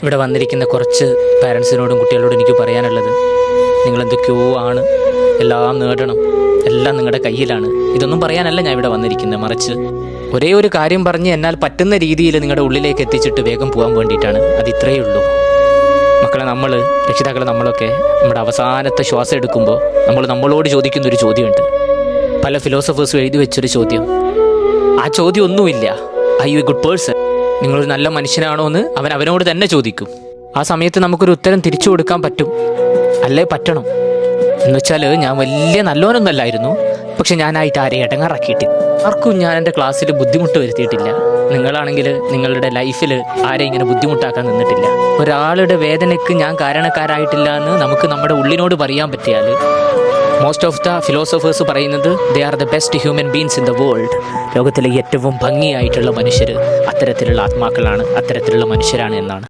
ഇവിടെ വന്നിരിക്കുന്ന കുറച്ച് പാരൻസിനോടും കുട്ടികളോടും എനിക്ക് പറയാനുള്ളത്, നിങ്ങളെന്തൊക്കെയോ ആണ്, എല്ലാം നേടണം, എല്ലാം നിങ്ങളുടെ കയ്യിലാണ്. ഇതൊന്നും പറയാനല്ല ഞാൻ ഇവിടെ വന്നിരിക്കുന്നത്, മറിച്ച് ഒരേ ഒരു കാര്യം പറഞ്ഞ് എന്നാൽ പറ്റുന്ന രീതിയിൽ നിങ്ങളുടെ ഉള്ളിലേക്ക് എത്തിച്ചിട്ട് വേഗം പോകാൻ വേണ്ടിയിട്ടാണ്. അത് ഇത്രയേ ഉള്ളൂ മക്കളെ. രക്ഷിതാക്കളെ നമ്മളൊക്കെ നമ്മുടെ അവസാനത്തെ ശ്വാസം എടുക്കുമ്പോൾ നമ്മളോട് ചോദിക്കുന്നൊരു ചോദ്യമുണ്ട്. പല ഫിലോസഫേഴ്സും എഴുതി വെച്ചൊരു ചോദ്യം. ആ ചോദ്യം ഒന്നുമില്ല, I you a good person, നിങ്ങളൊരു നല്ല മനുഷ്യനാണോ എന്ന് അവനോട് തന്നെ ചോദിക്കും. ആ സമയത്ത് നമുക്കൊരു ഉത്തരം തിരിച്ചു കൊടുക്കാൻ പറ്റും, അല്ലേ പറ്റണം. എന്നുവെച്ചാൽ ഞാൻ വലിയ നല്ലവനൊന്നല്ലായിരുന്നു, പക്ഷെ ഞാനായിട്ട് ആരെയും ഇടങ്ങാറാക്കിയിട്ടില്ല. ആർക്കും ഞാൻ എൻ്റെ ക്ലാസ്സിൽ ബുദ്ധിമുട്ട് വരുത്തിയിട്ടില്ല. നിങ്ങളാണെങ്കിൽ നിങ്ങളുടെ ലൈഫിൽ ആരെയും ഇങ്ങനെ ബുദ്ധിമുട്ടാക്കാൻ നിന്നിട്ടില്ല. ഒരാളുടെ വേദനയ്ക്ക് ഞാൻ കാരണക്കാരായിട്ടില്ല എന്ന് നമുക്ക് നമ്മുടെ ഉള്ളിനോട് പറയാൻ പറ്റിയാൽ, മോസ്റ്റ് ഓഫ് ദ ഫിലോസഫേഴ്സ് പറയുന്നത് they are the best human beings in the world. ലോകത്തിലെ ഏറ്റവും ഭംഗിയായിട്ടുള്ള മനുഷ്യർ അത്തരത്തിലുള്ള ആത്മാക്കളാണ്, അത്തരത്തിലുള്ള മനുഷ്യരാണ് എന്നാണ്.